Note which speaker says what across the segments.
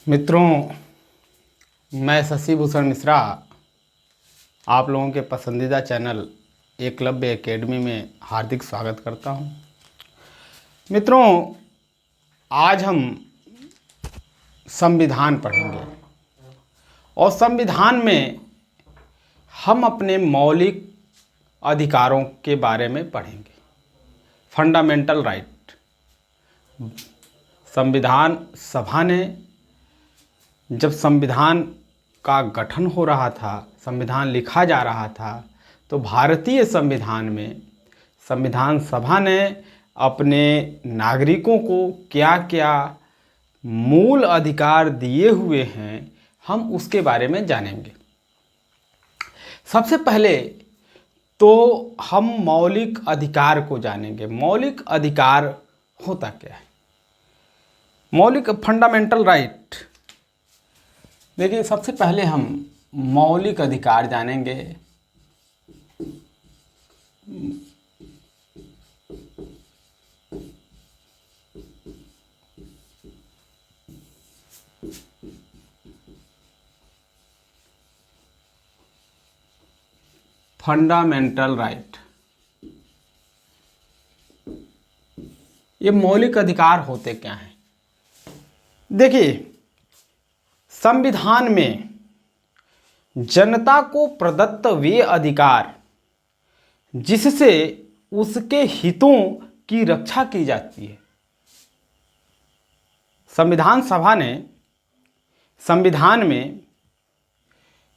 Speaker 1: मित्रों, मैं शशि भूषण मिश्रा आप लोगों के पसंदीदा चैनल एकलव्य एकेडमी में हार्दिक स्वागत करता हूं। मित्रों, आज हम संविधान पढ़ेंगे और संविधान में हम अपने मौलिक अधिकारों के बारे में पढ़ेंगे। Fundamental right. संविधान सभा ने जब संविधान का गठन हो रहा था, संविधान लिखा जा रहा था, तो भारतीय संविधान में संविधान सभा ने अपने नागरिकों को क्या क्या मूल अधिकार दिए हुए हैं, हम उसके बारे में जानेंगे। सबसे पहले तो हम मौलिक अधिकार को जानेंगे। मौलिक अधिकार होता क्या है? मौलिक फंडामेंटल राइट। देखिए, सबसे पहले हम मौलिक अधिकार जानेंगे। फंडामेंटल राइट, ये मौलिक अधिकार होते क्या हैं? देखिए, संविधान में जनता को प्रदत्त वे अधिकार जिससे उसके हितों की रक्षा की जाती है। संविधान सभा ने संविधान में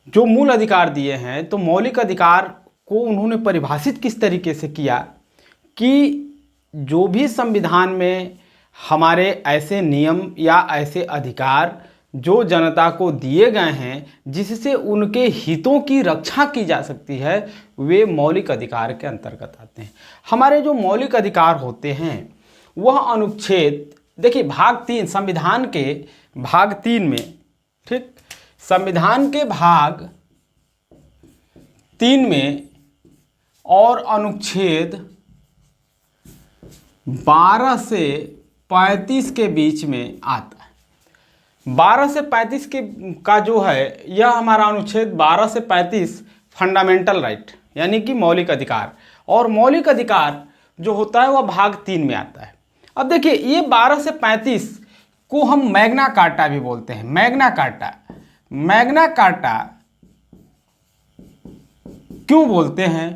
Speaker 1: जो मूल अधिकार दिए हैं, तो मौलिक अधिकार को उन्होंने परिभाषित किस तरीके से किया कि जो भी संविधान में हमारे ऐसे नियम या ऐसे अधिकार जो जनता को दिए गए हैं जिससे उनके हितों की रक्षा की जा सकती है, वे मौलिक अधिकार के अंतर्गत आते हैं। हमारे जो मौलिक अधिकार होते हैं वह अनुच्छेद, देखिए भाग 3 संविधान के भाग 3 में, ठीक, संविधान के भाग 3 में और अनुच्छेद 12 से 35 के बीच में आता है। 12 से 35 का जो है, यह हमारा अनुच्छेद 12 से 35 फंडामेंटल राइट यानी कि मौलिक अधिकार, और मौलिक अधिकार जो होता है वह भाग 3 में आता है। अब देखिए, ये 12 से 35 को हम मैग्ना कार्टा भी बोलते हैं। मैग्ना कार्टा, मैग्ना कार्टा क्यों बोलते हैं?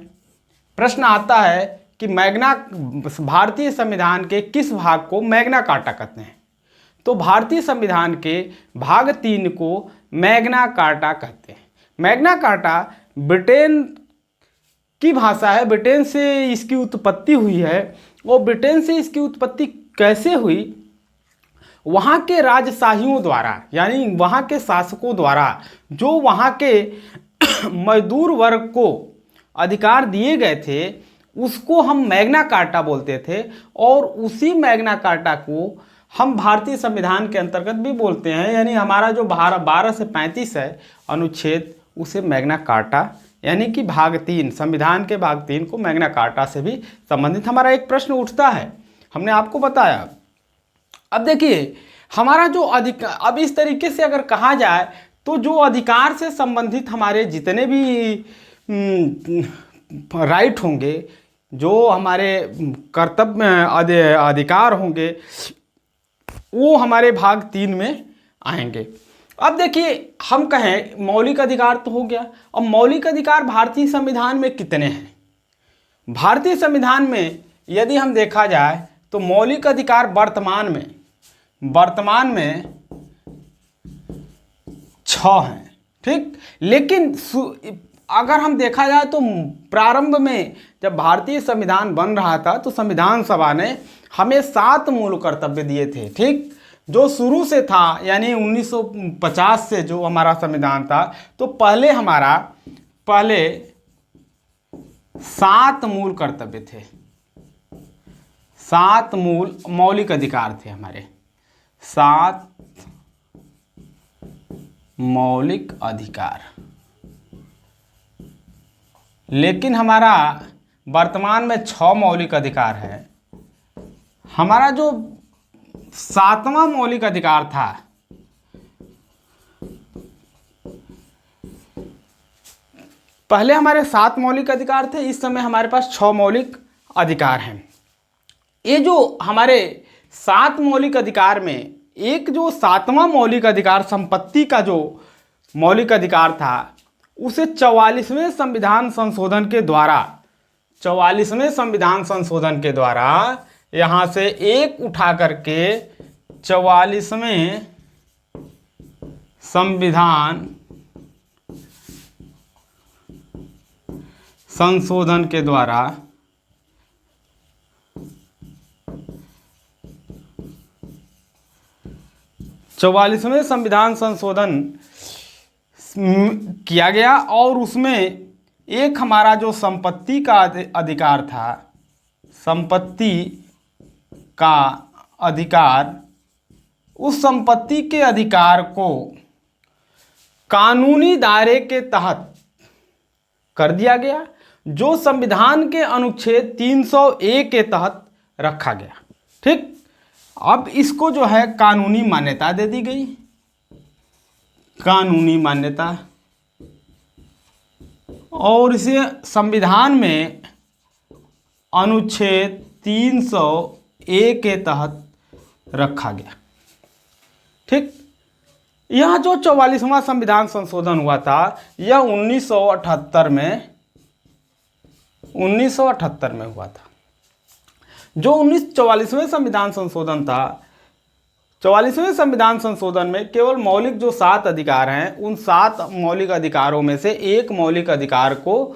Speaker 1: प्रश्न आता है कि भारतीय संविधान के किस भाग को मैग्ना कार्टा कहते हैं? तो भारतीय संविधान के भाग 3 को मैग्ना कार्टा कहते हैं। मैग्ना कार्टा ब्रिटेन की भाषा है, ब्रिटेन से इसकी उत्पत्ति हुई है। और ब्रिटेन से इसकी उत्पत्ति कैसे हुई? वहाँ के राजशाहियों द्वारा, यानी वहाँ के शासकों द्वारा जो वहाँ के मजदूर वर्ग को अधिकार दिए गए थे, उसको हम मैग्ना कार्टा बोलते थे। और उसी मैग्ना कार्टा को हम भारतीय संविधान के अंतर्गत भी बोलते हैं, यानी हमारा जो 12 से 35 है अनुच्छेद, उसे मैग्ना कार्टा यानी कि भाग 3, संविधान के भाग 3 को मैग्ना कार्टा से भी संबंधित हमारा एक प्रश्न उठता है, हमने आपको बताया। अब देखिए, हमारा जो अधिकार, अब इस तरीके से अगर कहा जाए तो जो अधिकार से संबंधित हमारे जितने भी राइट होंगे, जो हमारे कर्तव्य अधिकार होंगे, वो हमारे भाग 3 में आएंगे। अब देखिए, हम कहें मौलिक अधिकार तो हो गया। अब मौलिक अधिकार भारतीय संविधान में कितने हैं? भारतीय संविधान में यदि हम देखा जाए तो मौलिक अधिकार वर्तमान में 6 हैं, ठीक। लेकिन अगर हम देखा जाए तो प्रारंभ में जब भारतीय संविधान बन रहा था तो संविधान सभा ने हमें 7 मूल कर्तव्य दिए थे, ठीक, जो शुरू से था, यानी 1950 से जो हमारा संविधान था, तो पहले 7 मूल कर्तव्य थे, 7 मूल मौलिक अधिकार थे हमारे, 7 मौलिक अधिकार। लेकिन हमारा वर्तमान में 6 मौलिक अधिकार है। हमारा जो 7वां मौलिक अधिकार था पहले हमारे 7 मौलिक अधिकार थे, इस समय हमारे पास 6 मौलिक अधिकार हैं। ये जो हमारे 7 मौलिक अधिकार में एक जो 7वां मौलिक अधिकार संपत्ति का जो मौलिक अधिकार था, उसे 44वें संविधान संशोधन के द्वारा 44वें संविधान संशोधन के द्वारा यहाँ से एक उठा करके 44वें संविधान संशोधन के द्वारा 44वें संविधान संशोधन किया गया और उसमें एक हमारा जो संपत्ति का अधिकार था, संपत्ति का अधिकार, उस संपत्ति के अधिकार को कानूनी दायरे के तहत कर दिया गया, जो संविधान के अनुच्छेद 300A के तहत रखा गया। ठीक, अब इसको जो है कानूनी मान्यता दे दी गई, कानूनी मान्यता, और इसे संविधान में अनुच्छेद 300A के तहत रखा गया। ठीक, यह जो 44वां संविधान संशोधन हुआ था, यह 1978 में हुआ था। जो 44वें संविधान संशोधन था, 44वें संविधान संशोधन में केवल मौलिक जो 7 अधिकार हैं, उन 7 मौलिक अधिकारों में से एक मौलिक अधिकार को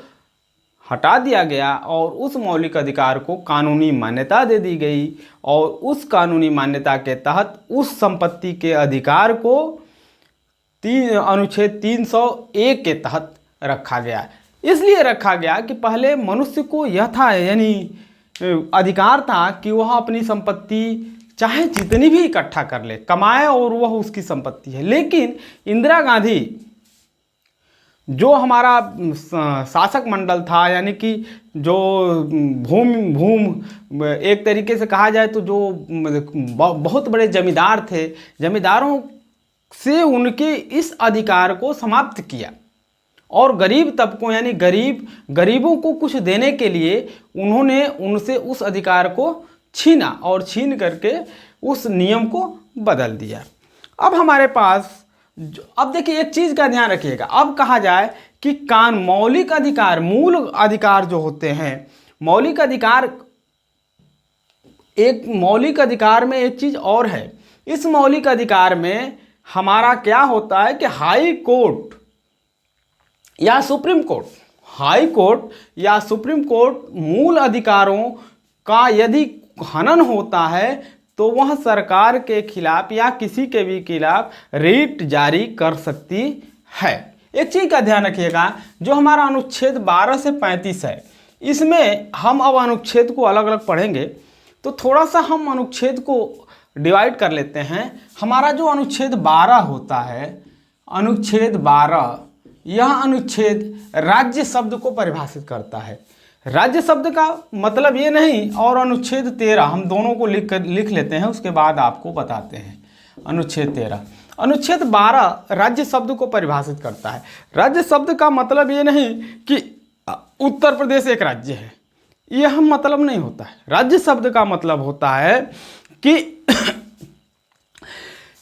Speaker 1: हटा दिया गया और उस मौलिक अधिकार को कानूनी मान्यता दे दी गई, और उस कानूनी मान्यता के तहत उस संपत्ति के अधिकार को अनुच्छेद 300A के तहत रखा गया। इसलिए रखा गया कि पहले मनुष्य को यह था, यानी अधिकार था कि वह अपनी संपत्ति चाहे जितनी भी इकट्ठा कर ले, कमाए, और वह उसकी संपत्ति है। लेकिन इंदिरा गांधी जो हमारा शासक मंडल था, यानी कि जो भूम एक तरीके से कहा जाए तो जो बहुत बड़े जमींदार थे, जमींदारों से उनके इस अधिकार को समाप्त किया और गरीब तबकों यानी गरीबों को कुछ देने के लिए उन्होंने उनसे उस अधिकार को छीना और छीन करके उस नियम को बदल दिया। अब हमारे पास अब देखिए एक चीज़ का ध्यान रखिएगा, अब कहा जाए कि मौलिक अधिकार, मूल अधिकार जो होते हैं, मौलिक अधिकार, एक मौलिक अधिकार में एक चीज़ और है। इस मौलिक अधिकार में हमारा क्या होता है कि हाई कोर्ट या सुप्रीम कोर्ट, हाई कोर्ट या सुप्रीम कोर्ट मूल अधिकारों का यदि हनन होता है तो वह सरकार के खिलाफ या किसी के भी खिलाफ रिट जारी कर सकती है। एक चीज़ का ध्यान रखिएगा, जो हमारा अनुच्छेद 12 से 35 है, इसमें हम अब अनुच्छेद को अलग अलग पढ़ेंगे, तो थोड़ा सा हम अनुच्छेद को डिवाइड कर लेते हैं। हमारा जो अनुच्छेद 12 होता है, अनुच्छेद 12, यह अनुच्छेद राज्य शब्द को परिभाषित करता है। राज्य शब्द का मतलब ये नहीं, और अनुच्छेद 13 हम दोनों को लिख लेते हैं, उसके बाद आपको बताते हैं। अनुच्छेद 13, अनुच्छेद 12 राज्य शब्द को परिभाषित करता है। राज्य शब्द का मतलब ये नहीं कि उत्तर प्रदेश एक राज्य है, यह मतलब नहीं होता है। राज्य शब्द का मतलब होता है कि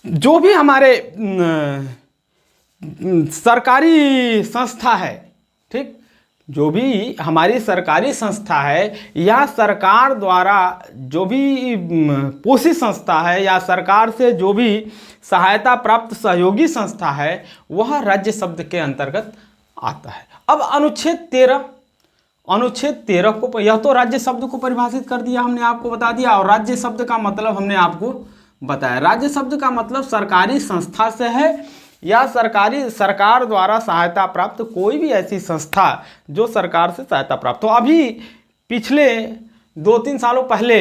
Speaker 1: जो भी हमारे सरकारी संस्था है, ठीक, जो भी हमारी सरकारी संस्था है या सरकार द्वारा जो भी पोषित संस्था है या सरकार से जो भी सहायता प्राप्त सहयोगी संस्था है, वह राज्य शब्द के अंतर्गत आता है। अब अनुच्छेद 13 को, यह तो राज्य शब्द को परिभाषित कर दिया, हमने आपको बता दिया, और राज्य शब्द का मतलब हमने आपको बताया। राज्य शब्द का मतलब सरकारी संस्था से है या सरकार द्वारा सहायता प्राप्त कोई भी ऐसी संस्था जो सरकार से सहायता प्राप्त हो। अभी पिछले 2-3 सालों पहले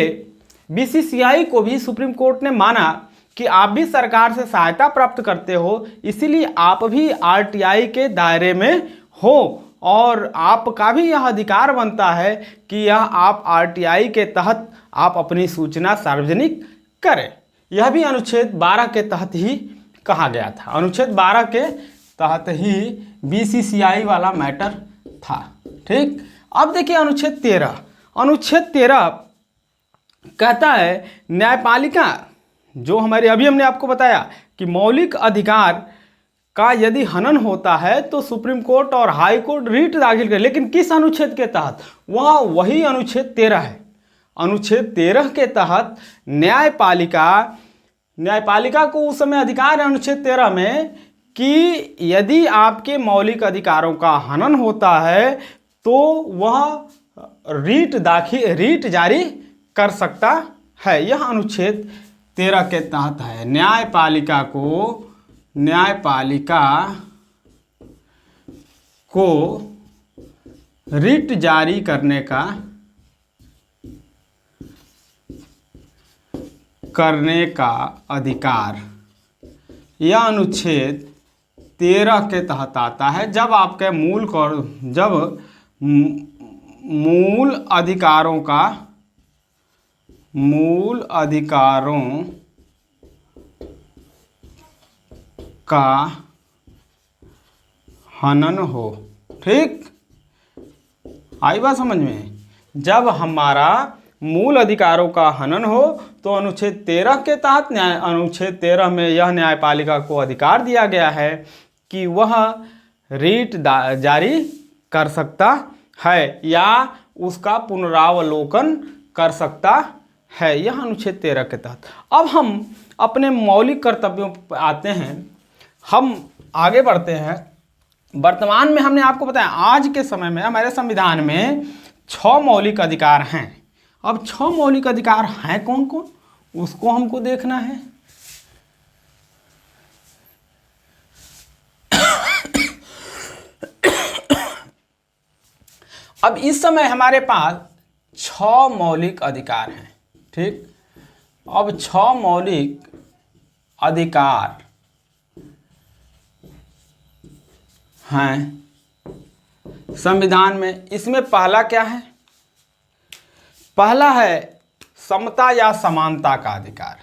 Speaker 1: बीसीसीआई को भी सुप्रीम कोर्ट ने माना कि आप भी सरकार से सहायता प्राप्त करते हो, इसीलिए आप भी आरटीआई के दायरे में हो और आपका भी यह अधिकार बनता है कि यह आप आरटीआई के तहत आप अपनी सूचना सार्वजनिक करें। यह भी अनुच्छेद 12 के तहत ही कहा गया था। अनुच्छेद 12 के तहत ही बीसीसीआई वाला मैटर था। ठीक, अब देखिए अनुच्छेद 13। अनुच्छेद 13 कहता है न्यायपालिका, जो हमारे अभी हमने आपको बताया कि मौलिक अधिकार का यदि हनन होता है तो सुप्रीम कोर्ट और हाई कोर्ट रीट दाखिल करे, लेकिन किस अनुच्छेद के तहत? वह वही अनुच्छेद 13 है। अनुच्छेद 13 के तहत न्यायपालिका को उस समय अधिकार है अनुच्छेद 13 में कि यदि आपके मौलिक अधिकारों का हनन होता है तो वह रीट जारी कर सकता है। यह अनुच्छेद 13 के तहत है। न्यायपालिका को रीट जारी करने का अधिकार यह अनुच्छेद 13 के तहत आता है। जब आपके मूल अधिकारों का हनन हो। ठीक, आई बात समझ में? जब हमारा मूल अधिकारों का हनन हो तो अनुच्छेद 13 के तहत अनुच्छेद 13 में यह न्यायपालिका को अधिकार दिया गया है कि वह रीट जारी कर सकता है या उसका पुनरावलोकन कर सकता है। यह अनुच्छेद 13 के तहत। अब हम अपने मौलिक कर्तव्यों पर आते हैं, हम आगे बढ़ते हैं। वर्तमान में हमने आपको बताया आज के समय में हमारे संविधान में 6 मौलिक अधिकार हैं। अब 6 मौलिक अधिकार हैं कौन कौन, उसको हमको देखना है। अब इस समय हमारे पास 6 मौलिक अधिकार हैं। ठीक, अब 6 मौलिक अधिकार हैं संविधान में। इसमें पहला क्या है? पहला है समता या समानता का अधिकार।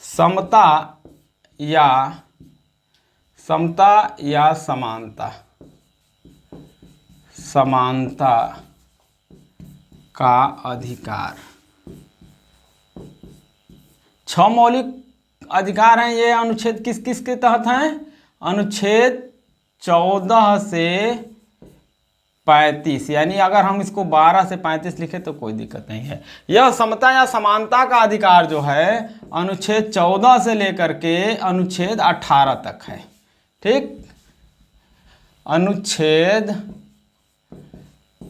Speaker 1: समता या समानता का अधिकार। 6 मौलिक अधिकार हैं। ये अनुच्छेद किस किस के तहत हैं? अनुच्छेद 14 से 35, यानी अगर हम इसको 12 से 35 लिखे तो कोई दिक्कत नहीं है। यह समता या समानता का अधिकार जो है अनुच्छेद 14 से लेकर के अनुच्छेद 18 तक है। ठीक, अनुच्छेद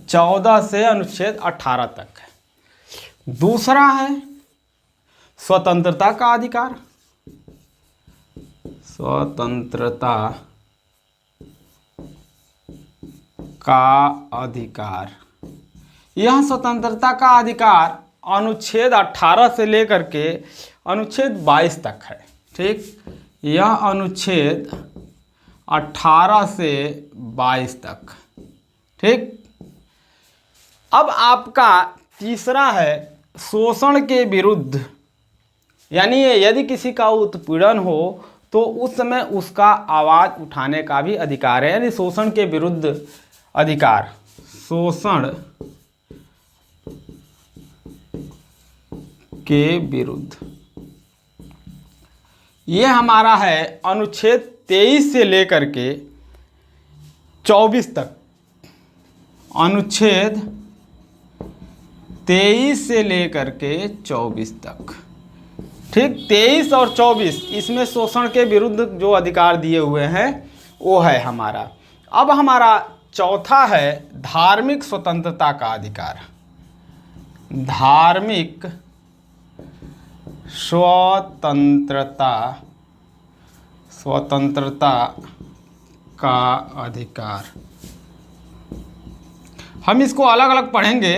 Speaker 1: 14 से अनुच्छेद 18 तक है। दूसरा है स्वतंत्रता का अधिकार। स्वतंत्रता का अधिकार, यह स्वतंत्रता का अधिकार अनुच्छेद 18 से लेकर के अनुच्छेद 22 तक है। ठीक, यह अनुच्छेद 18 से 22 तक। ठीक, अब आपका तीसरा है शोषण के विरुद्ध, यानी यदि किसी का उत्पीड़न हो तो उस समय उसका आवाज उठाने का भी अधिकार है, यानी शोषण के विरुद्ध अधिकार। शोषण के विरुद्ध ये हमारा है अनुच्छेद 23 से लेकर के 24 तक। अनुच्छेद 23 से लेकर के 24 तक। ठीक, 23 और 24 इसमें शोषण के विरुद्ध जो अधिकार दिए हुए हैं वो है हमारा। अब हमारा चौथा है धार्मिक स्वतंत्रता का अधिकार। धार्मिक स्वतंत्रता का अधिकार। हम इसको अलग अलग पढ़ेंगे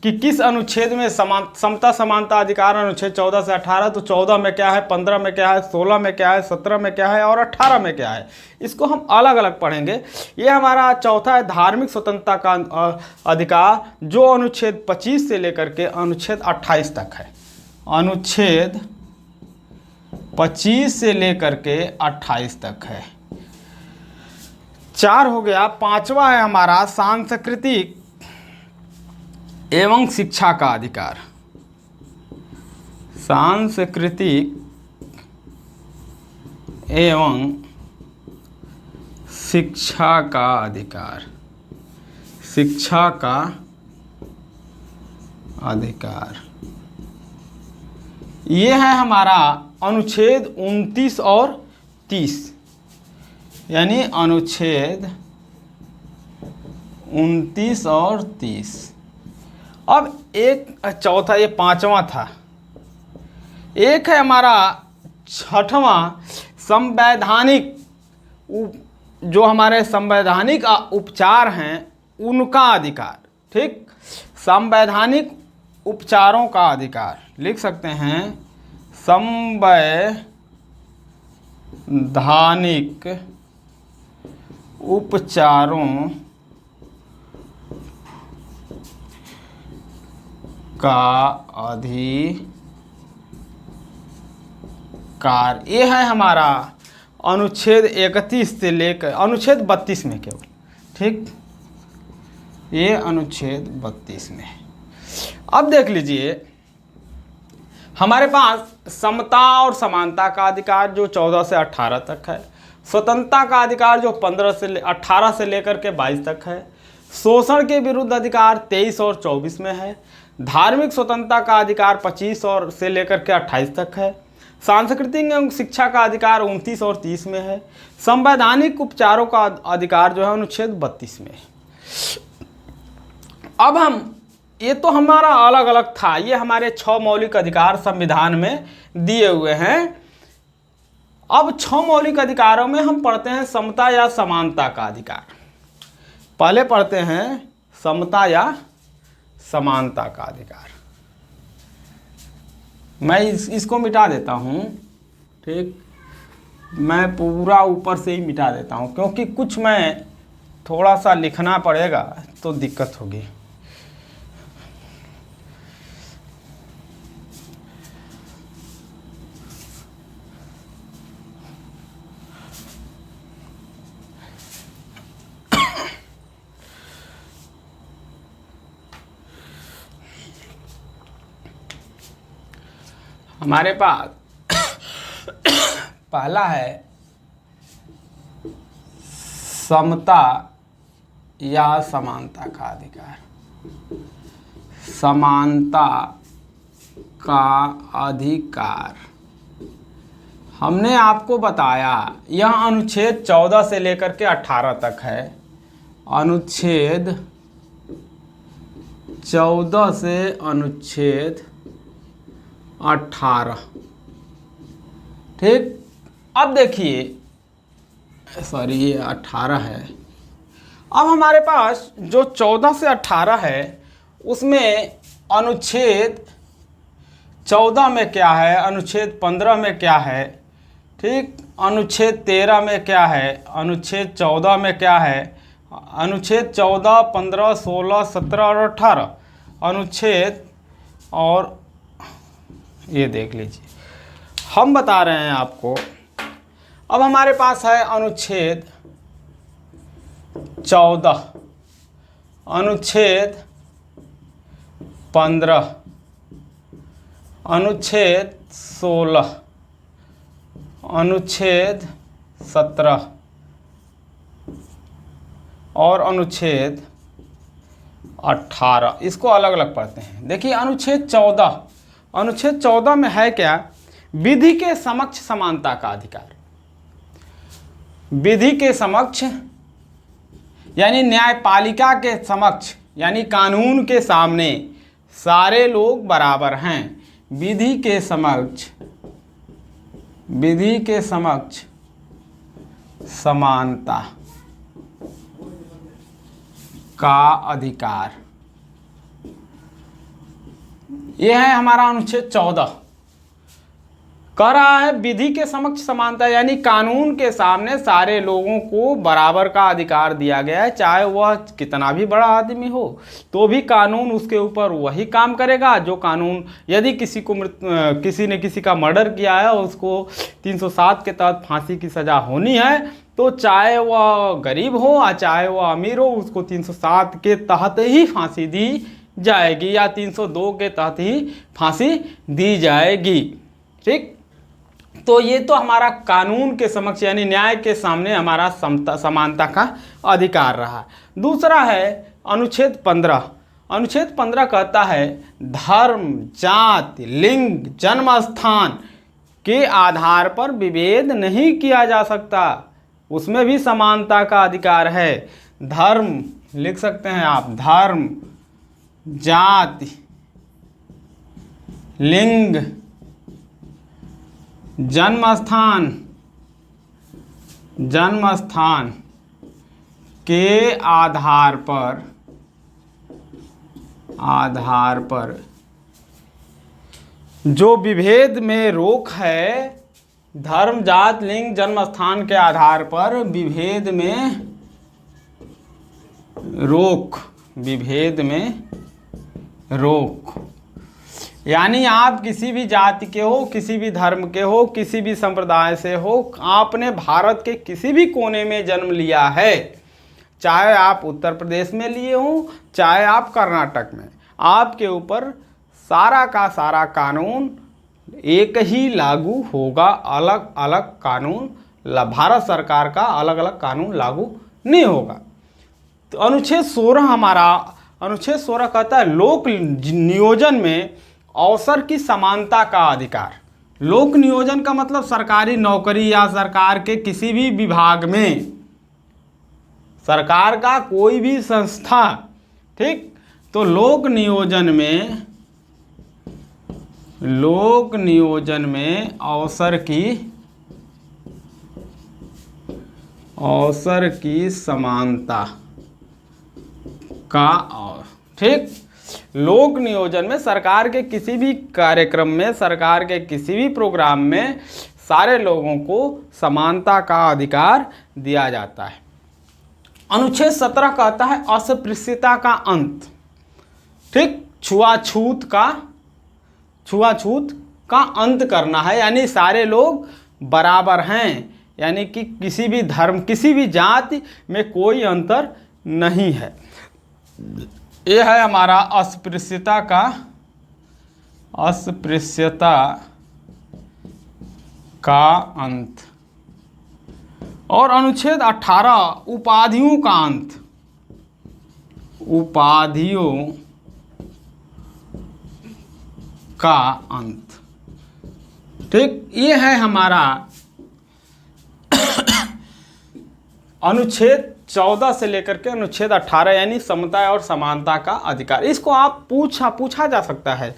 Speaker 1: कि किस अनुच्छेद में समता समानता अधिकार। अनुच्छेद 14 से 18, तो 14 में क्या है, 15 में क्या है, 16 में क्या है, 17 में क्या है और 18 में क्या है, इसको हम अलग अलग पढ़ेंगे। ये हमारा चौथा है धार्मिक स्वतंत्रता का अधिकार, जो अनुच्छेद 25 से लेकर के अनुच्छेद 28 तक है। अनुच्छेद 25 से लेकर के 28 तक है। 4 हो गया। 5वां है हमारा सांस्कृतिक एवं शिक्षा का अधिकार। सांस्कृतिक एवं शिक्षा का अधिकार। शिक्षा का अधिकार ये है हमारा अनुच्छेद 29 और 30, यानी अनुच्छेद 29 और 30। अब एक चौथा, ये 5वां था। एक है हमारा 6वां संवैधानिक, जो हमारे संवैधानिक उपचार हैं उनका अधिकार। ठीक, संवैधानिक उपचारों का अधिकार लिख सकते हैं, संवैधानिक उपचारों का अधिकार। ये है हमारा अनुच्छेद 31 से लेकर अनुच्छेद 32 में केवल। ठीक, ये अनुच्छेद 32 में। अब देख लीजिए, हमारे पास समता और समानता का अधिकार जो 14 से 18 तक है, स्वतंत्रता का अधिकार जो 18 से लेकर के 22 तक है, शोषण के विरुद्ध अधिकार 23 और 24 में है, धार्मिक स्वतंत्रता का अधिकार 25 और से लेकर के 28 तक है, सांस्कृतिक एवं शिक्षा का अधिकार 29 और 30 में है, संवैधानिक उपचारों का अधिकार जो है अनुच्छेद 32 में है। अब हम, ये तो हमारा अलग अलग था, ये हमारे 6 मौलिक अधिकार संविधान में दिए हुए हैं। अब 6 मौलिक अधिकारों में हम पढ़ते हैं समता या समानता का अधिकार। पहले पढ़ते हैं समता या समानता का अधिकार। मैं इसको मिटा देता हूँ। ठीक, मैं पूरा ऊपर से ही मिटा देता हूँ, क्योंकि कुछ मैं थोड़ा सा लिखना पड़ेगा तो दिक्कत होगी। हमारे पास पहला है समता या समानता का अधिकार। समानता का अधिकार हमने आपको बताया, यह अनुच्छेद 14 से लेकर के 18 तक है। अनुच्छेद 14 से अनुच्छेद 18। ठीक, अब देखिए, सॉरी ये 18 है। अब हमारे पास जो 14 से 18 है उसमें अनुच्छेद 14 में क्या है, अनुच्छेद 15 में क्या है, ठीक, अनुच्छेद 13 में क्या है, अनुच्छेद 14 में क्या है, अनुच्छेद 14, 15, 16, 17 और 18 अनुच्छेद, और ये देख लीजिए हम बता रहे हैं आपको। अब हमारे पास है अनुच्छेद 14, अनुच्छेद 15, अनुच्छेद 16, अनुच्छेद 17 और अनुच्छेद 18। इसको अलग अलग पढ़ते हैं। देखिए अनुच्छेद 14, अनुच्छेद 14 में है क्या, विधि के समक्ष समानता का अधिकार। विधि के समक्ष यानी न्यायपालिका के समक्ष, यानी कानून के सामने सारे लोग बराबर हैं। विधि के समक्ष, विधि के समक्ष समानता का अधिकार, यह है हमारा अनुच्छेद 14। कह रहा है विधि के समक्ष समानता, यानी कानून के सामने सारे लोगों को बराबर का अधिकार दिया गया है, चाहे वह कितना भी बड़ा आदमी हो तो भी कानून उसके ऊपर वही काम करेगा जो कानून, यदि किसी ने किसी का मर्डर किया है और उसको 307 के तहत फांसी की सज़ा होनी है, तो चाहे वह गरीब हो या चाहे वह अमीर हो, उसको 307 के तहत ही फांसी दी जाएगी या 302 के तहत ही फांसी दी जाएगी। ठीक, तो ये तो हमारा कानून के समक्ष यानी न्याय के सामने हमारा समानता का अधिकार रहा। दूसरा है अनुच्छेद 15। अनुच्छेद 15 कहता है धर्म, जाति, लिंग, जन्म स्थान के आधार पर विभेद नहीं किया जा सकता, उसमें भी समानता का अधिकार है। धर्म लिख सकते हैं आप, धर्म, जाति, लिंग, जन्म स्थान के आधार पर जो विभेद में रोक है, धर्म, जात, लिंग, जन्म स्थान के आधार पर विभेद में रोक, यानी आप किसी भी जाति के हो, किसी भी धर्म के हो, किसी भी संप्रदाय से हो, आपने भारत के किसी भी कोने में जन्म लिया है, चाहे आप उत्तर प्रदेश में लिए हो चाहे आप कर्नाटक में, आपके ऊपर सारा का सारा कानून एक ही लागू होगा। अलग अलग कानून, भारत सरकार का अलग अलग कानून लागू नहीं होगा। तो अनुच्छेद 16 कहता है लोक नियोजन में अवसर की समानता का अधिकार। लोक नियोजन का मतलब सरकारी नौकरी या सरकार के किसी भी विभाग में, सरकार का कोई भी संस्था, ठीक, तो लोक नियोजन में अवसर की समानता का, ठीक, लोक नियोजन में सरकार के किसी भी कार्यक्रम में, सरकार के किसी भी प्रोग्राम में सारे लोगों को समानता का अधिकार दिया जाता है। अनुच्छेद 17 कहता है अस्पृश्यता का अंत। ठीक, छुआछूत का अंत करना है, यानी सारे लोग बराबर हैं, यानी कि किसी भी धर्म, किसी भी जाति में कोई अंतर नहीं है। यह है हमारा अस्पृश्यता का अंत। और अनुच्छेद 18 उपाधियों का अंत। उपाधियों का अंत, ठीक, ये है हमारा अनुच्छेद 14 से लेकर के अनुच्छेद 18 यानी समता और समानता का अधिकार। इसको आप पूछा जा सकता है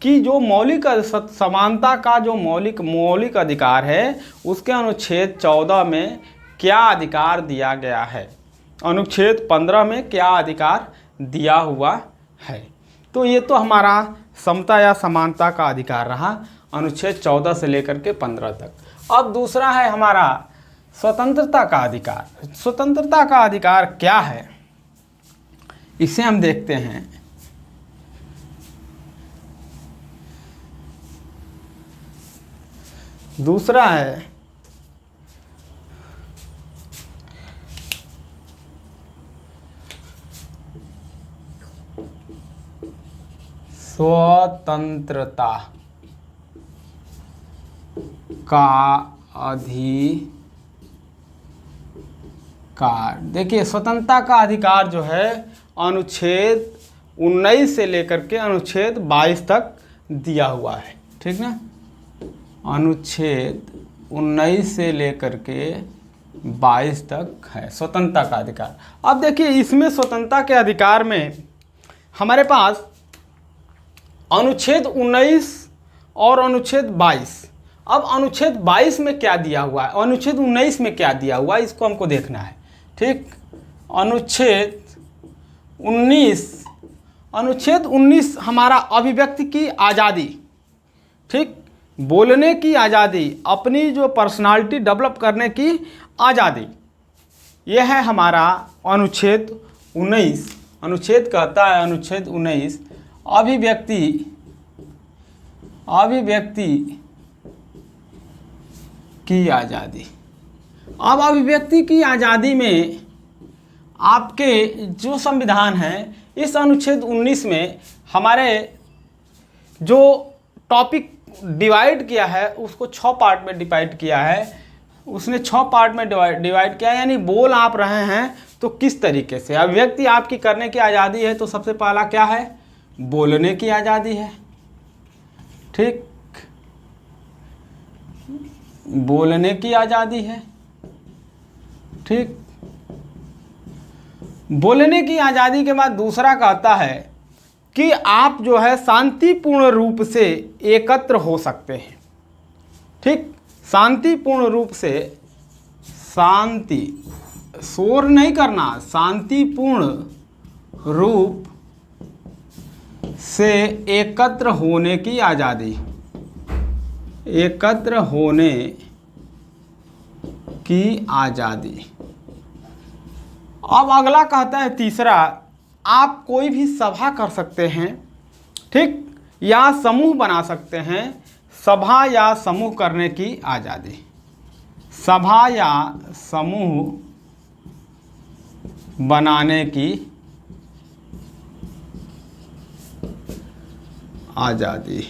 Speaker 1: कि जो मौलिक समानता का जो मौलिक अधिकार है उसके अनुच्छेद 14 में क्या अधिकार दिया गया है, अनुच्छेद 15 में क्या अधिकार दिया हुआ है। तो ये तो हमारा समता या समानता का अधिकार रहा अनुच्छेद 14 से लेकर के 15 तक। अब दूसरा है हमारा स्वतंत्रता का अधिकार। स्वतंत्रता का अधिकार क्या है, इसे हम देखते हैं। दूसरा है स्वतंत्रता का अधिकार। देखिए, स्वतंत्रता का अधिकार जो है अनुच्छेद 19 से लेकर के अनुच्छेद 22 तक दिया हुआ है, ठीक ना। अनुच्छेद 19 से लेकर के 22 तक है स्वतंत्रता का अधिकार। अब देखिए, इसमें स्वतंत्रता के अधिकार में हमारे पास अनुच्छेद 19 और अनुच्छेद 22। अब अनुच्छेद 22 में क्या दिया हुआ है, अनुच्छेद 19 में क्या दिया हुआ है, इसको हमको देखना है, ठीक। अनुच्छेद 19 हमारा अभिव्यक्ति की आज़ादी, ठीक, बोलने की आज़ादी, अपनी जो पर्सनालिटी डेवलप करने की आज़ादी। यह है हमारा अनुच्छेद 19। अनुच्छेद कहता है, अनुच्छेद 19, अभिव्यक्ति की आज़ादी। अब अभिव्यक्ति की आज़ादी में आपके जो संविधान है, इस अनुच्छेद 19 में हमारे जो टॉपिक डिवाइड किया है उसको 6 पार्ट में डिवाइड किया है। उसने 6 पार्ट में डिवाइड किया, यानी बोल आप रहे हैं तो किस तरीके से। अभिव्यक्ति आपकी करने की आज़ादी है, तो सबसे पहला क्या है? बोलने की आज़ादी है। ठीक, बोलने की आज़ादी है। ठीक, बोलने की आज़ादी के बाद दूसरा कहता है कि आप जो है शांतिपूर्ण रूप से एकत्र हो सकते हैं। ठीक, शांतिपूर्ण रूप से, शांति, शोर नहीं करना, शांतिपूर्ण रूप से एकत्र होने की आज़ादी, एकत्र होने की आज़ादी। अब अगला कहता है तीसरा, आप कोई भी सभा कर सकते हैं, ठीक, या समूह बना सकते हैं। सभा या समूह करने की आज़ादी, सभा या समूह बनाने की आज़ादी।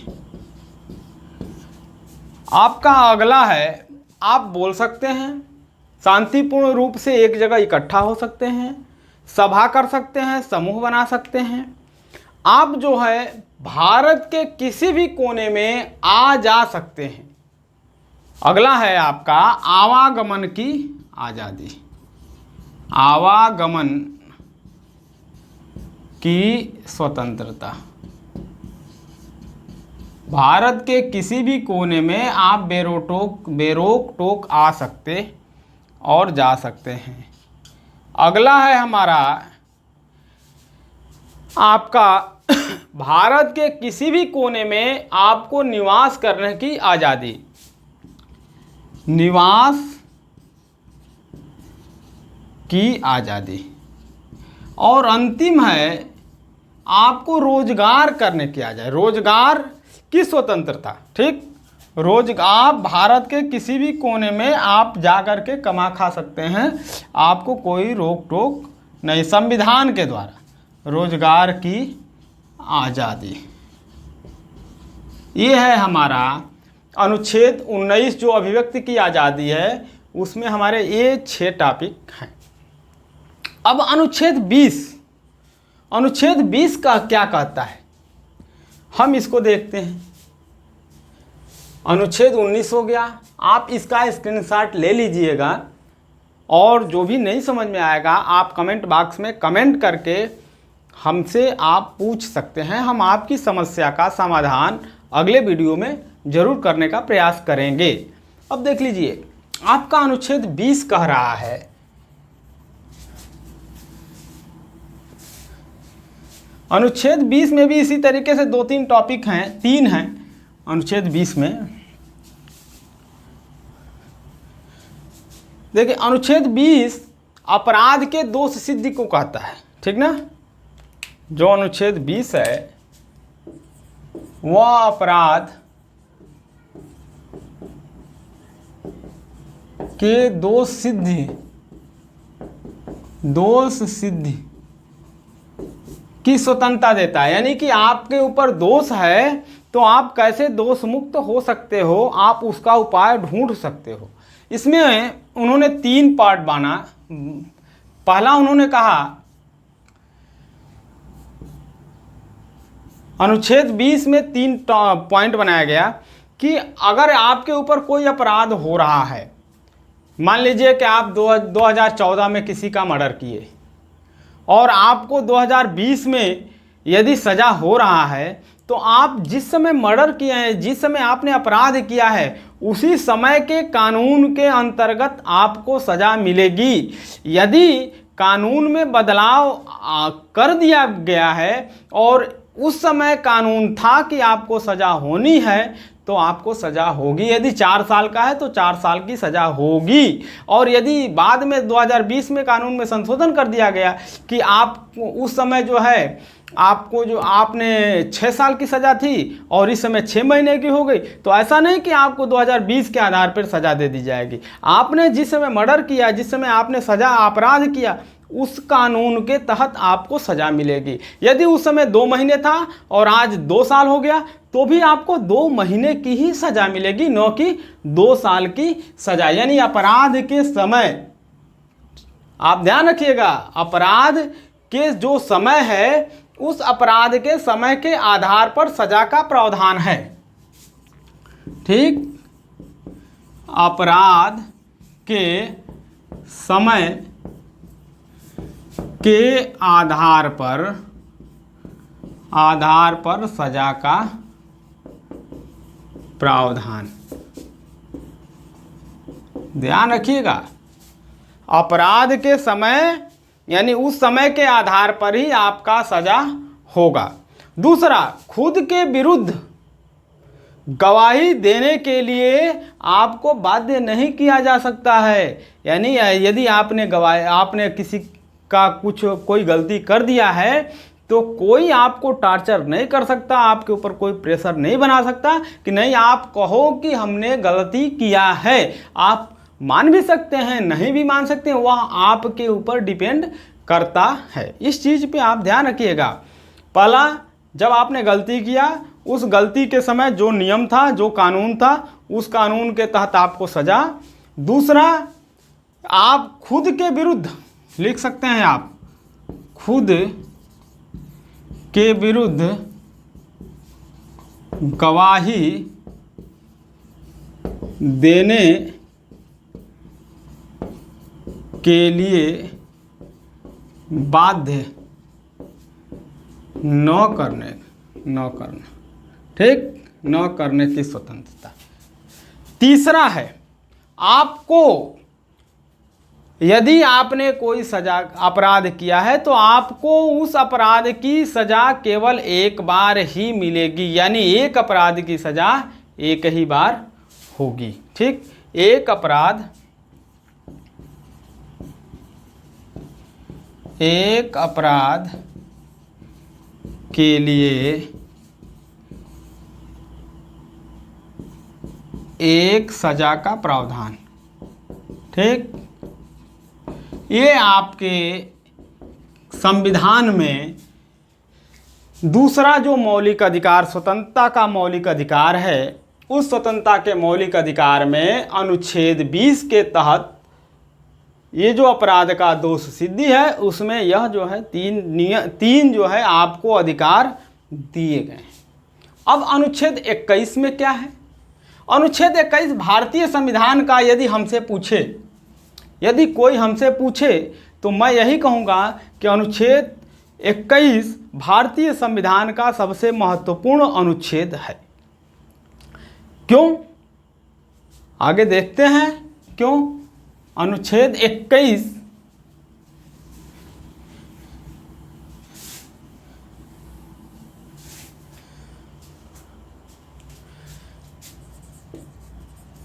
Speaker 1: आपका अगला है, आप बोल सकते हैं, शांतिपूर्ण रूप से एक जगह इकट्ठा हो सकते हैं, सभा कर सकते हैं, समूह बना सकते हैं। आप जो है भारत के किसी भी कोने में आ जा सकते हैं। अगला है आपका आवागमन की आज़ादी, आवागमन की स्वतंत्रता। भारत के किसी भी कोने में आप बेरोक टोक आ सकते और जा सकते हैं। अगला है हमारा आपका भारत के किसी भी कोने में आपको निवास करने की आज़ादी, निवास की आज़ादी। और अंतिम है आपको रोजगार करने की आज़ादी, रोजगार की स्वतंत्रता। ठीक, आप भारत के किसी भी कोने में आप जा कर के कमा खा सकते हैं, आपको कोई रोक टोक नहीं, संविधान के द्वारा रोजगार की आज़ादी। ये है हमारा अनुच्छेद 19 जो अभिव्यक्ति की आज़ादी है, उसमें हमारे ये 6 टॉपिक हैं। अब अनुच्छेद 20, अनुच्छेद 20 का क्या कहता है, हम इसको देखते हैं। अनुच्छेद 19 हो गया, आप इसका स्क्रीनशॉट ले लीजिएगा और जो भी नहीं समझ में आएगा आप कमेंट बॉक्स में कमेंट करके हमसे आप पूछ सकते हैं। हम आपकी समस्या का समाधान अगले वीडियो में ज़रूर करने का प्रयास करेंगे। अब देख लीजिए, आपका अनुच्छेद 20 कह रहा है अनुच्छेद 20 में भी इसी तरीके से 2-3 टॉपिक हैं, 3 हैं अनुच्छेद 20 में। देखिए, अनुच्छेद 20 अपराध के दोष सिद्धि को कहता है। ठीक ना, जो अनुच्छेद 20 है वह अपराध के दोष सिद्धि की स्वतंत्रता देता है। यानी कि आपके ऊपर दोष है तो आप कैसे दोष मुक्त हो सकते हो, आप उसका उपाय ढूंढ सकते हो। इसमें उन्होंने 3 पार्ट बांधा। पहला उन्होंने कहा, अनुच्छेद 20 में 3 पॉइंट बनाया गया कि अगर आपके ऊपर कोई अपराध हो रहा है, मान लीजिए कि आप 2014 में किसी का मर्डर किए और आपको 2020 में यदि सज़ा हो रहा है, तो आप जिस समय मर्डर किए हैं, जिस समय आपने अपराध किया है, उसी समय के कानून के अंतर्गत आपको सज़ा मिलेगी। यदि कानून में बदलाव कर दिया गया है और उस समय कानून था कि आपको सज़ा होनी है, तो आपको सज़ा होगी। यदि 4 साल का है तो 4 साल की सज़ा होगी। और यदि बाद में 2020 में कानून में संशोधन कर दिया गया कि आप उस समय जो है आपको जो आपने 6 साल की सज़ा थी और इस समय 6 महीने की हो गई, तो ऐसा नहीं कि आपको 2020 के आधार पर सज़ा दे दी जाएगी। आपने जिस समय मर्डर किया, जिस समय आपने सज़ा अपराध किया, उस कानून के तहत आपको सज़ा मिलेगी। यदि उस समय 2 महीने था और आज 2 साल हो गया तो भी आपको 2 महीने की ही सज़ा मिलेगी, न कि 2 साल की सज़ा। यानी अपराध के समय, आप ध्यान रखिएगा, अपराध के जो समय है उस अपराध के समय के आधार पर सज़ा का प्रावधान है। ठीक, अपराध के समय के आधार पर सजा का प्रावधान, ध्यान रखिएगा। अपराध के समय यानी उस समय के आधार पर ही आपका सजा होगा। दूसरा, खुद के विरुद्ध गवाही देने के लिए आपको बाध्य नहीं किया जा सकता है। यानी यदि आपने किसी का कोई गलती कर दिया है तो कोई आपको टार्चर नहीं कर सकता, आपके ऊपर कोई प्रेशर नहीं बना सकता कि नहीं आप कहो कि हमने गलती किया है। आप मान भी सकते हैं, नहीं भी मान सकते हैं, वह आपके ऊपर डिपेंड करता है। इस चीज़ पे आप ध्यान रखिएगा। पहला, जब आपने गलती किया उस गलती के समय जो नियम था, जो कानून था, उस कानून के तहत आपको सजा। दूसरा, आप खुद के विरुद्ध लिख सकते हैं, आप खुद के विरुद्ध गवाही देने के लिए बाध्य न करने ठीक, न करने की स्वतंत्रता। तीसरा है, आपको यदि आपने कोई सजा अपराध किया है तो आपको उस अपराध की सजा केवल एक बार ही मिलेगी। यानी एक अपराध की सजा एक ही बार होगी। ठीक, एक अपराध के लिए एक सजा का प्रावधान। ठीक, ये आपके संविधान में दूसरा जो मौलिक अधिकार, स्वतंत्रता का मौलिक अधिकार है, उस स्वतंत्रता के मौलिक अधिकार में अनुच्छेद 20 के तहत ये जो अपराध का दोष सिद्धि है उसमें यह जो है तीन जो है आपको अधिकार दिए गए हैं। अब अनुच्छेद 21 में क्या है? अनुच्छेद 21 भारतीय संविधान का यदि कोई हमसे पूछे तो मैं यही कहूँगा कि अनुच्छेद 21 भारतीय संविधान का सबसे महत्वपूर्ण अनुच्छेद है। क्यों? आगे देखते हैं क्यों। अनुच्छेद 21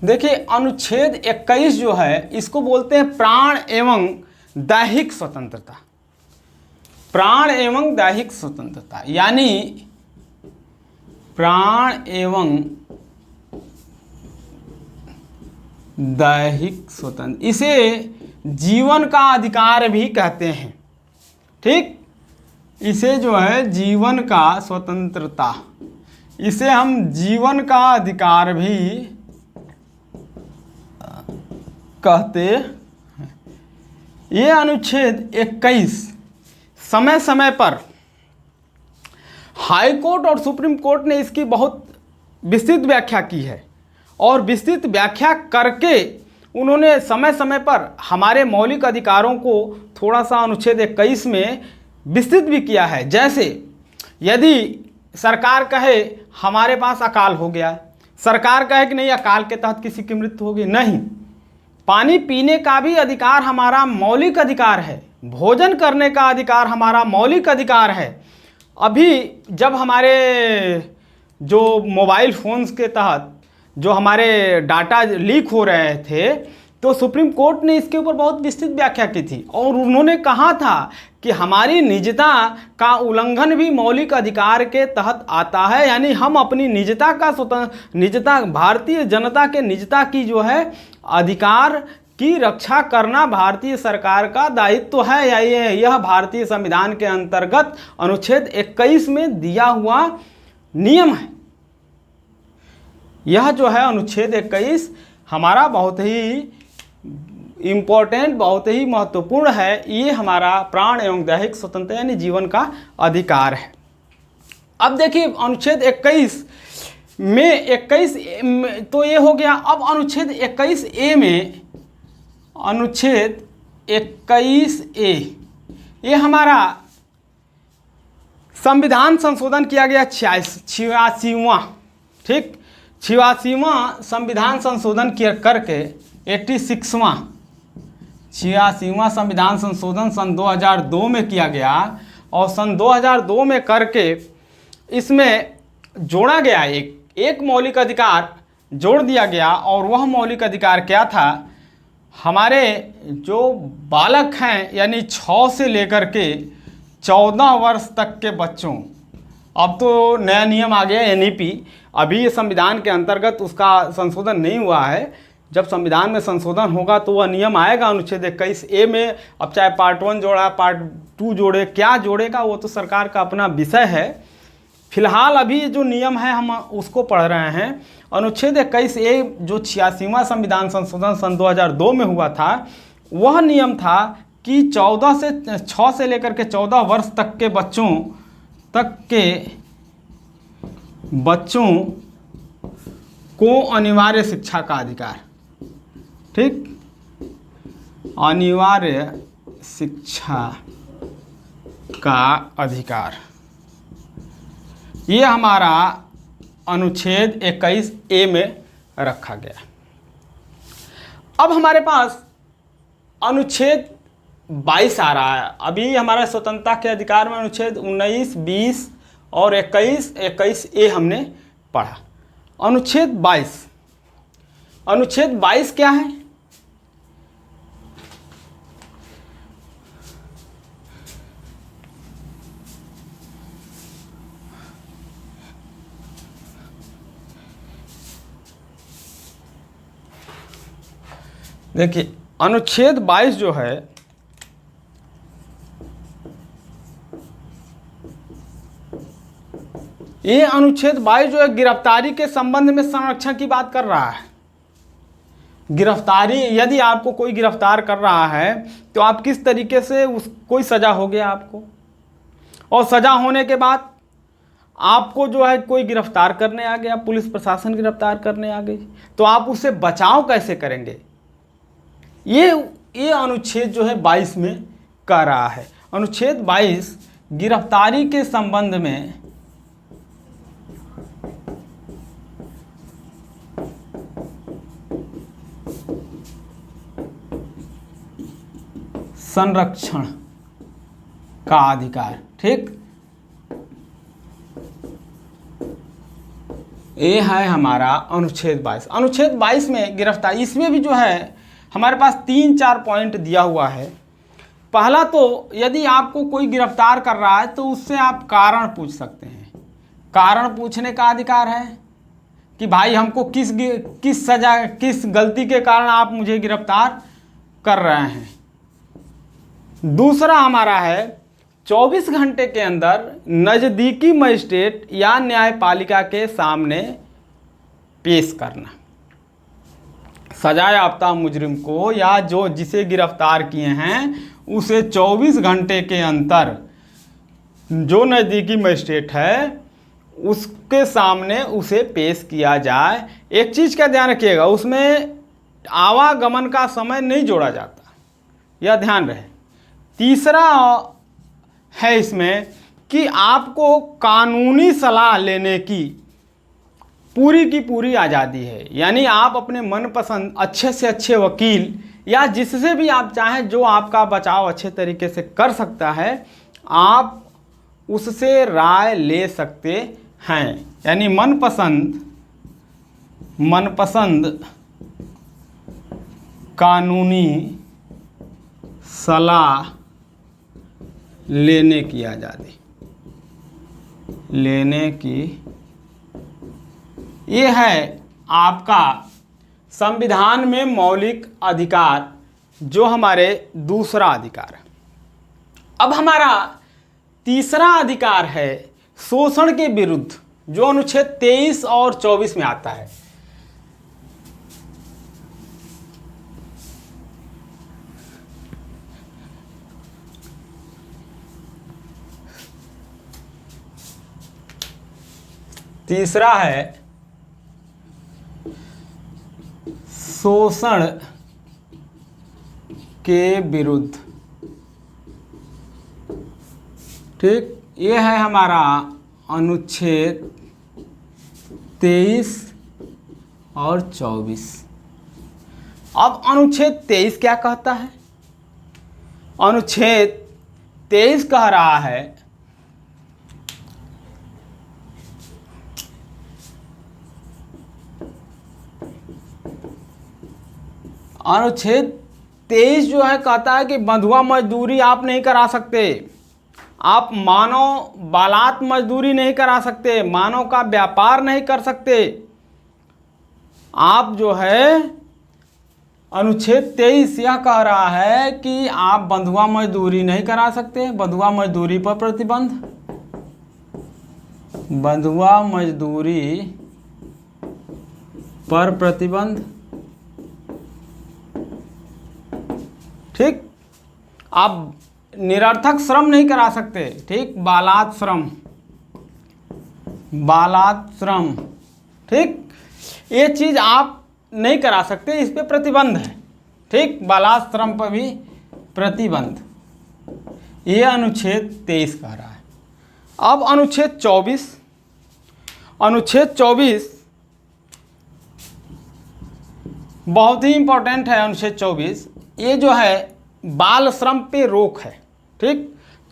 Speaker 1: देखिए, अनुच्छेद 21 जो है इसको बोलते हैं प्राण एवं दैहिक स्वतंत्रता। प्राण एवं दैहिक स्वतंत्रता यानी प्राण एवं दैहिक स्वतंत्र, इसे जीवन का अधिकार भी कहते हैं। ठीक, इसे जो है जीवन का स्वतंत्रता, इसे हम जीवन का अधिकार भी कहते हैं। ये अनुच्छेद 21 समय समय पर हाई कोर्ट और सुप्रीम कोर्ट ने इसकी बहुत विस्तृत व्याख्या की है और विस्तृत व्याख्या करके उन्होंने समय समय पर हमारे मौलिक अधिकारों को थोड़ा सा अनुच्छेद 21 में विस्तृत भी किया है। जैसे यदि सरकार कहे हमारे पास अकाल हो गया, सरकार कहे कि नहीं अकाल के तहत किसी की मृत्यु होगी, नहीं, पानी पीने का भी अधिकार हमारा मौलिक अधिकार है, भोजन करने का अधिकार हमारा मौलिक अधिकार है। अभी जब हमारे जो मोबाइल फ़ोन्स के तहत जो हमारे डाटा लीक हो रहे थे, तो सुप्रीम कोर्ट ने इसके ऊपर बहुत विस्तृत व्याख्या की थी और उन्होंने कहा था कि हमारी निजता का उल्लंघन भी मौलिक अधिकार के तहत आता है, यानी हम अपनी निजता का निजता, भारतीय जनता के निजता की जो है अधिकार की रक्षा करना भारतीय सरकार का दायित्व है। या यह भारतीय संविधान के अंतर्गत अनुच्छेद 21 में दिया हुआ नियम है। यह जो है अनुच्छेद 21 हमारा बहुत ही इम्पोर्टेंट, बहुत ही महत्वपूर्ण है। ये हमारा प्राण एवं दैहिक स्वतंत्रता यानी जीवन का अधिकार है। अब देखिए अनुच्छेद 21 में 21 तो ये हो गया। अब अनुच्छेद 21A में, अनुच्छेद 21A ये हमारा संविधान संशोधन किया गया 86वां, ठीक, 86वां संविधान संशोधन करके 86वां 86वां संविधान संशोधन सन 2002 में किया गया और सन 2002 में करके इसमें जोड़ा गया एक मौलिक अधिकार जोड़ दिया गया। और वह मौलिक अधिकार क्या था? हमारे जो बालक हैं यानी 6 से लेकर के 14 वर्ष तक के बच्चों, अब तो नया नियम आ गया NEP, अभी ये संविधान के अंतर्गत उसका संशोधन नहीं हुआ है। जब संविधान में संशोधन होगा तो वह नियम आएगा अनुच्छेद 21A में। अब चाहे पार्ट 1 जोड़ा, पार्ट 2 जोड़े, क्या जोड़ेगा वो तो सरकार का अपना विषय है। फिलहाल अभी जो नियम है हम उसको पढ़ रहे हैं। अनुच्छेद 21A जो 86वां संविधान संशोधन सन 2002 में हुआ था, वह नियम था कि 6 से लेकर के 14 वर्ष तक के बच्चों को अनिवार्य शिक्षा का अधिकार, ठीक, अनिवार्य शिक्षा का अधिकार, ये हमारा अनुच्छेद 21A में रखा गया। अब हमारे पास अनुच्छेद 22 आ रहा है। अभी हमारा स्वतंत्रता के अधिकार में अनुच्छेद 19, 20 और 21A हमने पढ़ा। अनुच्छेद 22 क्या है? देखिए अनुच्छेद 22 जो है, ये अनुच्छेद 22 जो है गिरफ्तारी के संबंध में संरक्षण की बात कर रहा है। गिरफ्तारी, यदि आपको कोई गिरफ्तार कर रहा है तो आप किस तरीके से कोई सज़ा हो गया आपको, और सज़ा होने के बाद आपको जो है कोई गिरफ्तार करने आ गया, पुलिस प्रशासन गिरफ्तार करने आ गई, तो आप उससे बचाव कैसे करेंगे? ये अनुच्छेद जो है 22 में कह रहा है। अनुच्छेद 22 गिरफ्तारी के संबंध में संरक्षण का अधिकार, ठीक, ये है हमारा अनुच्छेद 22। अनुच्छेद 22 में गिरफ्तारी, इसमें भी जो है हमारे पास 3-4 पॉइंट दिया हुआ है। पहला तो यदि आपको कोई गिरफ्तार कर रहा है तो उससे आप कारण पूछ सकते हैं। कारण पूछने का अधिकार है कि भाई हमको किस सजा, किस गलती के कारण आप मुझे गिरफ्तार कर रहे हैं। दूसरा हमारा है 24 घंटे के अंदर नज़दीकी मजिस्ट्रेट या न्यायपालिका के सामने पेश करना। सजा याफ्ता मुजरिम को या जिसे गिरफ्तार किए हैं उसे 24 घंटे के अंदर जो नज़दीकी मजिस्ट्रेट है उसके सामने उसे पेश किया जाए। एक चीज़ का ध्यान रखिएगा, उसमें आवागमन का समय नहीं जोड़ा जाता, यह ध्यान रहे। तीसरा है इसमें कि आपको कानूनी सलाह लेने की पूरी आज़ादी है, यानी आप अपने मनपसंद अच्छे से अच्छे वकील या जिससे भी आप चाहें जो आपका बचाव अच्छे तरीके से कर सकता है, आप उससे राय ले सकते हैं, यानी मनपसंद कानूनी सलाह लेने की आज़ादी, लेने की, ये है आपका संविधान में मौलिक अधिकार, जो हमारे दूसरा अधिकार है। अब हमारा तीसरा अधिकार है शोषण के विरुद्ध, जो अनुच्छेद 23 और 24 में आता है। तीसरा है शोषण के विरुद्ध, ठीक, ये है हमारा अनुच्छेद 23 और 24। अब अनुच्छेद 23 क्या कहता है? अनुच्छेद 23 कह रहा है अनुच्छेद 23 जो है कहता है कि बंधुआ मजदूरी आप नहीं करा सकते, आप मानव बालात मजदूरी नहीं करा सकते, मानव का व्यापार नहीं कर सकते। आप जो है अनुच्छेद 23 यह कह रहा है कि आप बंधुआ मजदूरी नहीं करा सकते, बंधुआ मजदूरी पर प्रतिबंध, बंधुआ मजदूरी पर प्रतिबंध, ठीक। आप निरर्थक श्रम नहीं करा सकते, ठीक, बालात श्रम, बालात श्रम, ठीक, ये चीज़ आप नहीं करा सकते, इस पे प्रतिबंध है, ठीक, बालात श्रम पर भी प्रतिबंध, ये अनुच्छेद 23 कह रहा है। अब अनुच्छेद 24, अनुच्छेद 24 बहुत ही इंपॉर्टेंट है। अनुच्छेद 24 ये जो है बाल श्रम पे रोक है, ठीक।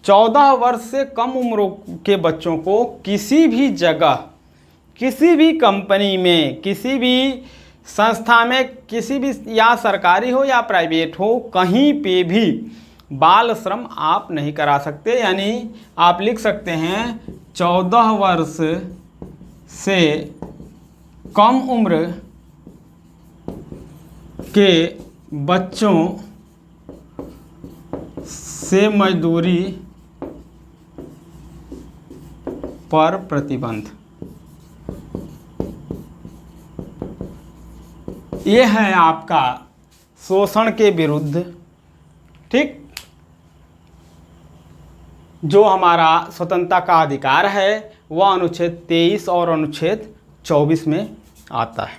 Speaker 1: 14 वर्ष से कम उम्र के बच्चों को किसी भी जगह, किसी भी कंपनी में, किसी भी संस्था में, किसी भी, या सरकारी हो या प्राइवेट हो, कहीं पे भी बाल श्रम आप नहीं करा सकते। यानी आप लिख सकते हैं 14 वर्ष से कम उम्र के बच्चों से मजदूरी पर प्रतिबंध। ये है आपका शोषण के विरुद्ध, ठीक, जो हमारा स्वतंत्रता का अधिकार है वह अनुच्छेद 23 और अनुच्छेद 24 में आता है।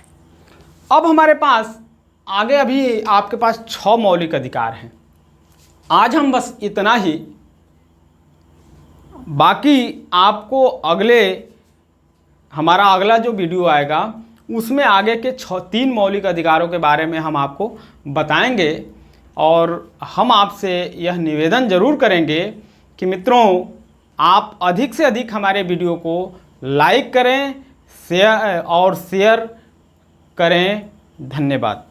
Speaker 1: अब हमारे पास आगे अभी आपके पास 6 मौलिक अधिकार हैं। आज हम बस इतना ही, बाकी आपको हमारा अगला जो वीडियो आएगा उसमें आगे के 3 मौलिक अधिकारों के बारे में हम आपको बताएंगे। और हम आपसे यह निवेदन जरूर करेंगे कि मित्रों, आप अधिक से अधिक हमारे वीडियो को लाइक करें, शेयर करें। धन्यवाद।